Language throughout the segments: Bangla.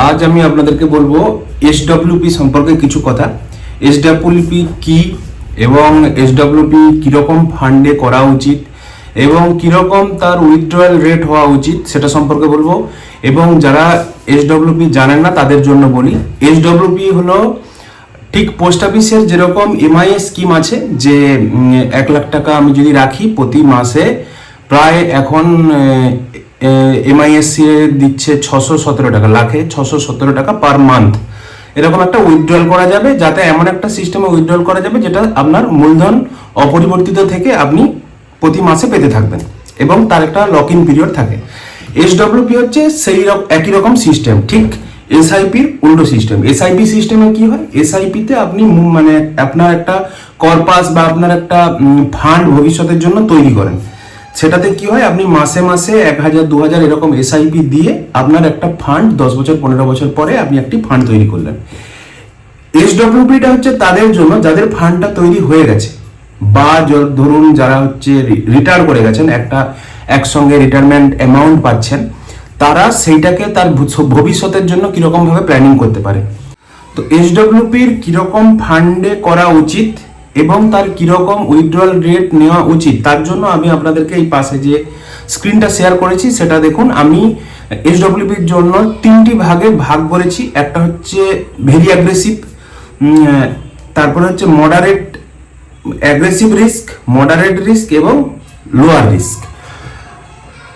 আজ আমি আপনাদেরকে বলবো এসডব্লিউপি সম্পর্কে কিছু কথা। এসডব্লিউপি কি এবং এসডব্লিউপি কিরকম ফান্ডে করা উচিত এবং কিরকম তার উইথড্রয়াল রেট হওয়া উচিত সেটা সম্পর্কে বলবো। এবং যারা এসডব্লিউপি জানেন না তাদের জন্য বলি, এসডব্লিউপি হলো ঠিক পোস্ট অফিসের যেরকম এমআইএ স্কিম আছে যে 1 লাখ টাকা আমি যদি রাখি প্রতি মাসে প্রায় এখন এমআইএসসি দিচ্ছে 617 টাকা, লাখে 617 টাকা পার মান্থ। এরকম একটা উইথড্রল করা যাবে, যাতে এমন একটা সিস্টেমে উইথড্রল করা যাবে যেটা আপনার মূলধন অপরিবর্তিত থেকে আপনি প্রতি মাসে পেতে থাকবেন এবং তার একটা লক ইন পিরিয়ড থাকে। এসডব্লিউপি হচ্ছে সেই একই রকম সিস্টেম, ঠিক এসআইপির উল্টো সিস্টেম। এসআইপি সিস্টেমে কি হয়, এসআইপিতে আপনি মানে আপনার একটা কর্পাস বা আপনার একটা ফান্ড ভবিষ্যতের জন্য তৈরি করেন। সেটাতে কি হয়, আপনি মাসে মাসে 1000 2000 এরকম এসআইপি দিয়ে আপনার একটা ফান্ড 10 বছর 15 বছর পরে আপনি একটি ফান্ড তৈরি করলেন। এসডব্লিউপিটা হচ্ছে তাদের জন্য যাদের ফান্ডটা তৈরি হয়ে গেছে বা ধরুন যারা হচ্ছে রিটায়ার করে গেছেন, একটা একসঙ্গে রিটায়ারমেন্ট অ্যামাউন্ট পাচ্ছেন, তারা সেইটাকে তার ভবিষ্যতের জন্য কিরকম ভাবে প্ল্যানিং করতে পারে। তো এসডব্লিউপির কিরকম ফান্ডে করা উচিত এবং তার কিরকম উইথড্রয়াল রেট নেওয়া উচিত, তার জন্য আমি আপনাদেরকে এই পাশে যে স্ক্রিনটা শেয়ার করেছি সেটা দেখুন। আমি এসডব্লিউপির জন্য 3টি ভাগে ভাগ করেছি। একটা হচ্ছে ভেরি অ্যাগ্রেসিভ, তারপরে হচ্ছে moderate aggressive risk, moderate risk এবং লোয়ার রিস্ক।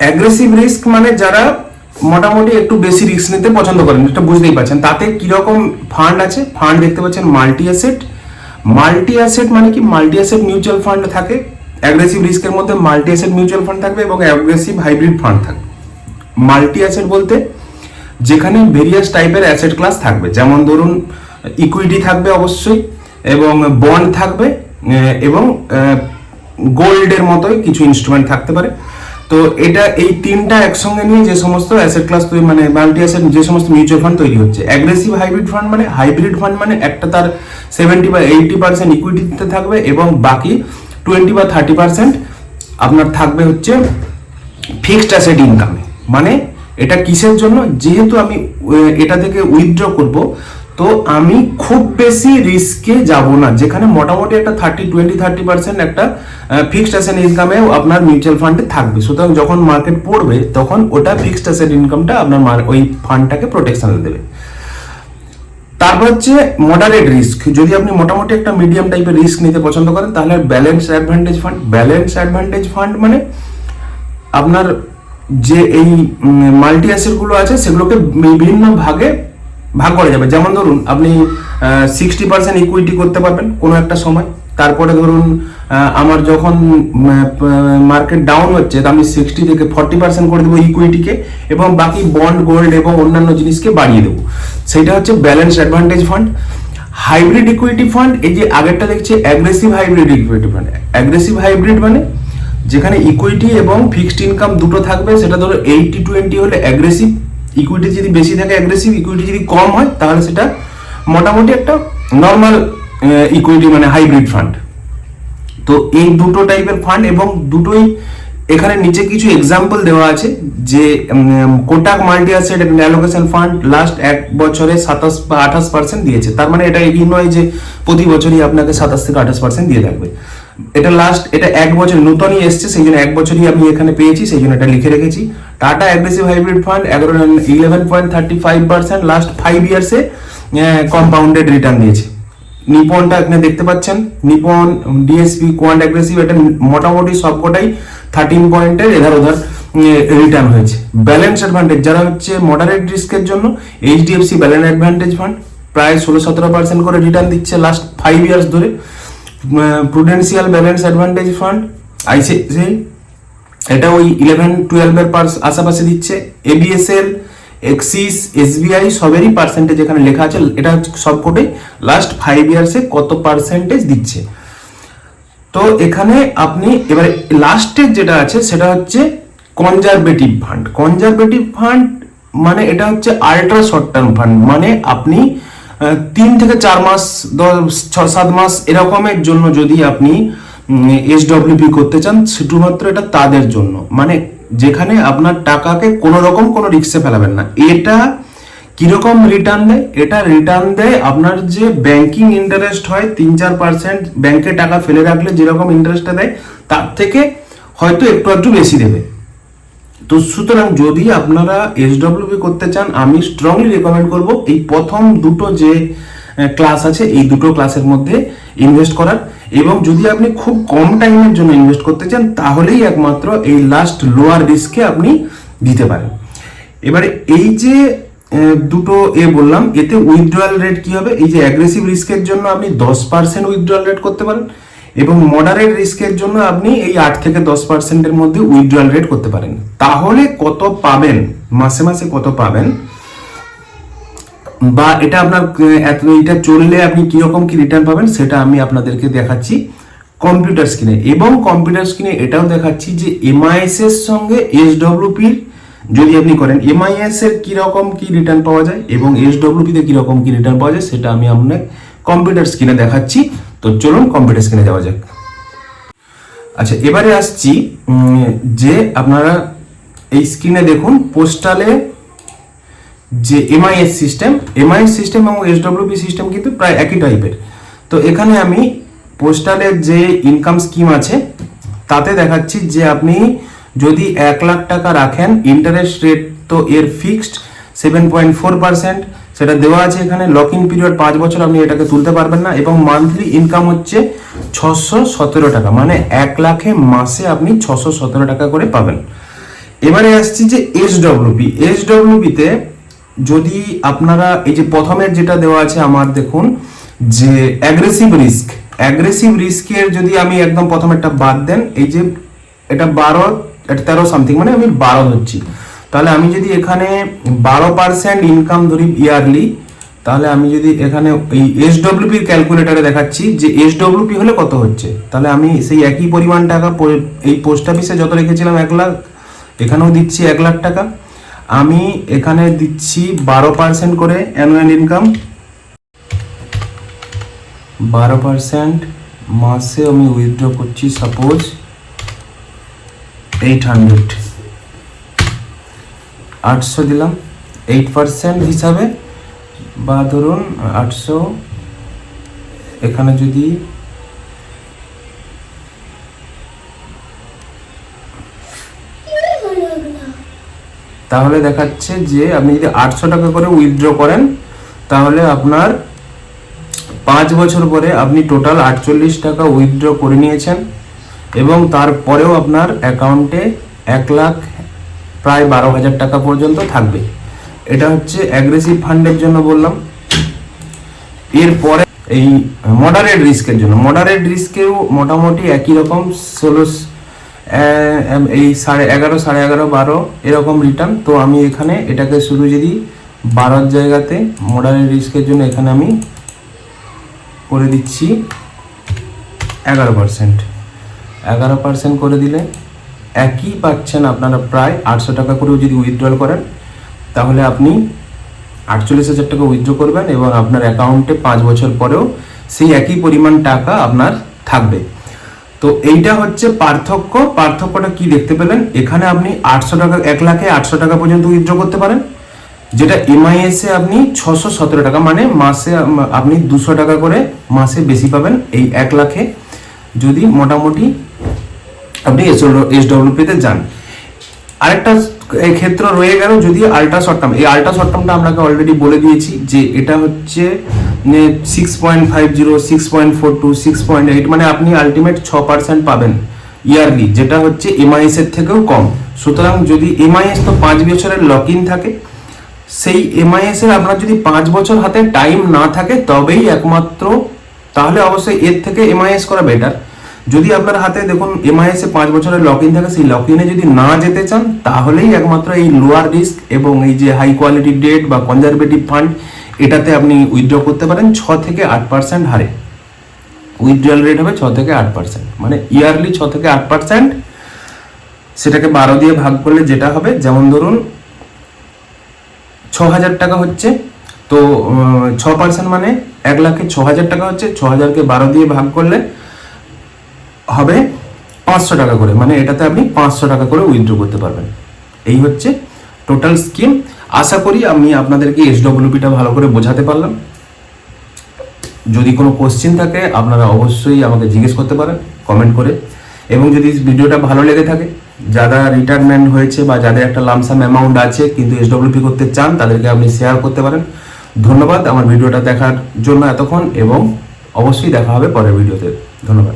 অ্যাগ্রেসিভ রিস্ক মানে যারা মোটামুটি একটু বেশি রিস্ক নিতে পছন্দ করেন, এটা বুঝতেই পারছেন। তাতে কিরকম ফান্ড আছে, ফান্ড দেখতে পাচ্ছেন মাল্টি অ্যাসেট। মাল্টি অ্যাসেট মানে কি, মাল্টি অ্যাসেট মিউচুয়াল ফান্ড থাকে। অ্যাগ্রেসিভ রিস্কের মধ্যে মাল্টি অ্যাসেট মিউচুয়াল ফান্ড থাকবে এবং অ্যাগ্রেসিভ হাইব্রিড ফান্ড থাকবে। মাল্টি অ্যাসেট বলতে যেখানে ভেরিয়াস টাইপের অ্যাসেট ক্লাস থাকবে, যেমন ধরুন ইকুইটি থাকবে অবশ্যই, এবং বন্ড থাকবে এবং গোল্ডের মতোই কিছু ইনস্ট্রুমেন্ট থাকতে পারে। তো এটা এই তিনটা একসঙ্গে নিয়ে যে সমস্ত অ্যাসেট ক্লাস তৈরি, মানে মাল্টি অ্যাসেট যে সমস্ত মিউচুয়াল ফান্ড তৈরি হচ্ছে। অ্যাগ্রেসিভ হাইব্রিড ফান্ড মানে, হাইব্রিড ফান্ড মানে একটা তার 70 বা 80% ইকুইটিতে থাকবে এবং বাকি 20 বা 30% আপনার থাকবে হচ্ছে ফিক্সড অ্যাসেট ইনকামে। মানে এটা কিসের জন্য, যেহেতু আমি এটা থেকে উইথড্র করব, তো আমি খুব বেশি রিস্কে যাব না, যেখানে মোটামুটি একটা 20-30% একটা ফিক্সড অ্যাসেট ইনকামে আপনার মিউচুয়াল ফান্ডে থাকবে। সুতরাং যখন মার্কেট পড়বে তখন ওটা ফিক্সড অ্যাসেট ইনকামটা আপনার ওই ফান্ডটাকে প্রোটেকশন দেবে। তারপর হচ্ছে মডারেট রিস্ক। যদি আপনি মোটামুটি একটা মিডিয়াম টাইপের রিস্ক নিতে পছন্দ করেন তাহলে balance advantage fund. Balance advantage fund মানে আপনার যে এই মাল্টি অ্যাসেটগুলো আছে সেগুলোকে বিভিন্ন ভাগে ভাগ করা যাবে। যেমন ধরুন আপনি 60% ইকুইটি করতে পারবেন কোনো একটা সময়। তারপরে ধরুন আমার যখন মার্কেট ডাউন হচ্ছে, আমি 60 থেকে 40% করে দেবো ইকুইটিকে এবং বাকি বন্ড, গোল্ড এবং অন্যান্য জিনিসকে বাড়িয়ে দেবো। সেটা হচ্ছে balance advantage fund. Hybrid equity fund, এই যে আগেরটা দেখছে aggressive hybrid equity fund. Aggressive hybrid মানে যেখানে ইকুইটি এবং ফিক্সড ইনকাম দুটো থাকবে। সেটা ধরো 80-20 হলে অ্যাগ্রেসিভ, ইকুইটি যদি বেশি থাকে অ্যাগ্রেসিভ, ইকুইটি যদি কম হয় তাহলে সেটা মোটামুটি একটা নর্মাল ইকুইটি মানে হাইব্রিড ফান্ড। তো এই দুটো টাইপের ফান্ড এবং দুটোই এখানে নিচে কিছু এক্সাম্পল দেওয়া আছে। যে Kotak multi asset allocation fund last 1 বছরে 27 বা 28% দিয়েছে। তার মানে এটা এই নয় যে প্রতি বছরই আপনাকে 27 থেকে 28% দিয়ে থাকবে। এটা লাস্ট, এটা 1 বছর নতুনই এসছে, সেই জন্য 1 বছরই আমি এখানে পেয়েছি, সেই জন্য এটা লিখে রেখেছি। Tata aggressive hybrid fund 11.35% last 5 ইয়ার্সে কম্পাউন্ডেড রিটার্ন দিয়েছে। নিপনটা এখানে দেখতে পাচ্ছেন, নিপন ডিএসপি কোয়ান্ট অ্যাগ্রেসিভ, এটা মোটামুটি সবকটাই 13 পয়েন্টের এধার ওধার রিটার্ন হয়েছে। ব্যালেন্স অ্যাডভান্টেজ যারা হচ্ছে মডারেট রিস্কের জন্য, এইচডিএফসি ব্যালেন্স অ্যাডভান্টেজ ফান্ড প্রায় 16-17% করে রিটার্ন দিচ্ছে লাস্ট 5 ইয়ার্স ধরে। Prudential balance advantage fund ICICI, এটা ওই 11-12 এর আশেপাশে দিচ্ছে। এবিএসএল, এক্সিস, এসবিআই সবেরই পার্সেন্টেজ এখানে লেখা আছে। এটা সবকটাই লাস্ট 5 ইয়ার্সে কত পার্সেন্টেজ দিচ্ছে। তো এখানে আপনি এবারে লাস্টের যেটা আছে সেটা হচ্ছে কনজারভেটিভ ফান্ড। কনজারভেটিভ ফান্ড মানে এটা হচ্ছে আল্ট্রা শর্ট টার্ম ফান্ড, মানে আপনি 3 থেকে 4 মাস, 6-7 মাস এরকমের জন্য যদি আপনি এসডব্লিউপি করতে চান, শুধুমাত্র এটা তাদের জন্য, মানে যেখানে আপনার টাকাকে কোনো রকম কোনো রিস্কে ফেলাবেন না। এটা কিরকম রিটার্ন দেয়? এটা রিটার্ন দেয় আপনার যে ব্যাংকিং ইন্টারেস্ট হয় 3-4%, ব্যাংকে টাকা ফেলে রাখলে যেরকম ইন্টারেস্টটা দেয় তার থেকে হয়তো একটু বেশি দেবে। তো সুতরাং যদি আপনারা এসডব্লিউপি করতে চান, আমি স্ট্রংলি রেকমেন্ড করব এই প্রথম দুটো যে ক্লাস আছে এই দুটো ক্লাসের মধ্যে ইনভেস্ট করার। এবং যদি আপনি খুব কম টাইমের জন্য ইনভেস্ট করতে চান তাহলেই একমাত্র এই লাস্ট লোয়ার রিস্কে আপনি দিতে পারেন। এবারে এই যে দুটো বললাম, এতে উইথড্রয়াল রেট কি হবে? এই যে অ্যাগ্রেসিভ রিস্কের জন্য আপনি 10% উইথড্রয়াল রেট করতে পারেন, এবং মডারেট রিস্কের জন্য আপনি এই 8 থেকে 10%-এর মধ্যে উইথড্রয়াল রেট করতে পারেন। তাহলে কত পাবেন, মাসে মাসে কত পাবেন, বা এটা আপনার এটা চললে আপনি কিরকম কি রিটার্ন পাবেন, সেটা আমি আপনাদেরকে দেখাচ্ছি কম্পিউটার স্ক্রিনে। এবং কম্পিউটার স্ক্রিনে এটাও দেখাচ্ছি যে এমআইএস এর সঙ্গে এসডব্লিউপি যদি আপনি করেন, এমআইএস এর কিরকম কি রিটার্ন পাওয়া যায় এবং এসডব্লিউপি তে কিরকম কি রিটার্ন পাওয়া যায় সেটা আমি আপনাকে কম্পিউটার স্ক্রিনে দেখাচ্ছি। তো চলুন কম্পিউটার স্ক্রিনে যাওয়া যাক। আচ্ছা, এবারে আসছি যে আপনারা এই স্ক্রিনে দেখুন পোস্টালে যে এমআইএস সিস্টেম এবং এসডব্লিউপি সিস্টেম কিন্তু প্রায় একই টাইপের। তো এখানে আমি পোস্টালের যে ইনকাম স্কিম আছে তাতে দেখাচ্ছি যে আপনি যদি 1 লাখ টাকা রাখেন, ইন্টারেস্ট রেট তো এর ফিক্সড 7.4%, সেটা দেওয়া আছে এখানে। লক ইন পিরিয়ড 5 বছর, আপনি এটাকে তুলতে পারবেন না। এবং মান্থলি ইনকাম হচ্ছে 617 টাকা, মানে 1 লাখে মাসে আপনি 617 টাকা করে পাবেন। এবারে আসছি যে এসডব্লিউপিতে যদি আপনারা এই যে প্রথমের যেটা দেওয়া আছে আমার, দেখুন যে অ্যাগ্রেসিভ রিস্কের যদি আমি একদম প্রথমেরটা বাদ দেন, এই যে এটা 13 সামথিং, মানে আমি 12 ধরছি, তাহলে আমি যদি এখানে 12% ইনকাম ধরি ইয়ারলি, তাহলে আমি যদি এখানে এই এসডব্লিউপির ক্যালকুলেটারে দেখাচ্ছি যে এসডব্লিউপি হলে কত হচ্ছে, তাহলে আমি সেই একই পরিমাণ টাকা এই পোস্ট অফিসে যত রেখেছিলাম 1 লাখ, এখানেও দিচ্ছি 1 লাখ টাকা। আমি এখানে দিচ্ছি 12% করে অ্যানুয়াল ইনকাম, 12% মাসে আমি উইথড্র করছি সাপোজ 800 দিলাম 8% হিসাবে, বা ধরুন 800, এখানে যদি তাহলে দেখাচ্ছে যে আপনি যদি 800 টাকা করে উইথড্র করেন তাহলে আপনার 5 বছর পরে আপনি টোটাল 48 টাকা উইথড্র করে নিয়েছেন, এবং তারপরেও আপনার অ্যাকাউন্টে 1 লাখ প্রায় 12,000 টাকা পর্যন্ত থাকবে। এটা হচ্ছে অ্যাগ্রেসিভ ফান্ডের জন্য বললাম। এরপরে এই মডারেট রিস্কেও মোটামুটি একই রকম 16, এই 11.5, 11.5, 12 এরকম রিটার্ন। তো আমি এখানে এটাকে শুধু যদি 12 জায়গাতে মডারেট রিস্কের জন্য এখানে আমি করে দিচ্ছি 11% করে দিলে একই পাচ্ছেন আপনারা প্রায় 800 টাকা করেও যদি উইথড্রল করেন তাহলে আপনি 48,000 টাকা উইথড্র করবেন, এবং আপনার অ্যাকাউন্টে 5 বছর পরেও সেই একই পরিমাণ টাকা আপনার থাকবে। তো এইটা হচ্ছে পার্থক্যটা কি দেখতে পেলেন? এখানে আপনি 800 টাকা, 1 লাখে 800 টাকা পর্যন্ত উইথড্র করতে পারেন, যেটা এমআইএস এ আপনি 617 টাকা, মানে মাসে আপনি 200 টাকা করে মাসে বেশি পাবেন এই 1 লাখে, যদি মোটামুটি আপনি এসডব্লিউপিতে যান। আরেকটা ক্ষেত্র রয়ে গেল যদি আল্ট্রা শর্ট টার্ম। এই আল্ট্রা শর্ট টার্মটা আপনাকে অলরেডি বলে দিয়েছি যে এটা হচ্ছে 6.50, 6.42, 6.8, মানে আপনি আলটিমেট 6% পাবেন ইয়ারলি, যেটা হচ্ছে এমআইএস এর থেকেও কম। সুতরাং যদি এমআইএস তো 5 বছরের লক ইন থাকে, সেই এমআইএস এর আপনার যদি 5 বছর হাতে টাইম না থাকে তবেই একমাত্র, তাহলে অবশ্যই এর থেকে এমআইএস করা বেটার। যদি আপনার হাতে দেখুন এমআইএস এ 5 বছরের লক ইন থাকে, সেই লক ইনে যদি না যেতে চান তাহলেই একমাত্র এই লোয়ার রিস্ক এবং এই যে হাই কোয়ালিটি ডেট বা কনজারভেটিভ ফান্ড, এটাতে আপনি উইথড্র করতে পারেন 6 থেকে 8% হারে। উইথড্রয়াল রেট হবে 6 থেকে 8%, মানে ইয়ারলি 6 থেকে 8%। সেটাকে 12 দিয়ে ভাগ করলে যেটা হবে, যেমন ধরুন 6,000 টাকা হচ্ছে, তো 6% মানে 1 লাখে 6,000 টাকা হচ্ছে, 6,000কে 12 দিয়ে ভাগ করলে হবে 500 টাকা করে, মানে এটাতে আপনি 500 টাকা করে উইথড্র করতে পারবেন। এই হচ্ছে টোটাল স্কিম। আশা করি আমি আপনাদেরকে এসডব্লিউপিটা ভালো করে বোঝাতে পারলাম। যদি কোনো কোশ্চেন থাকে আপনারা অবশ্যই আমাকে জিজ্ঞেস করতে পারেন কমেন্ট করে, এবং যদি ভিডিওটা ভালো লেগে থাকে, যারা রিটায়ারমেন্ট হয়েছে বা যাদের একটা লামসাম অ্যামাউন্ট আছে কিন্তু এসডব্লিউপি করতে চান, তাদেরকে আপনি শেয়ার করতে পারেন। ধন্যবাদ আমার ভিডিওটা দেখার জন্য এতক্ষণ, এবং অবশ্যই দেখা হবে পরের ভিডিওতে। ধন্যবাদ।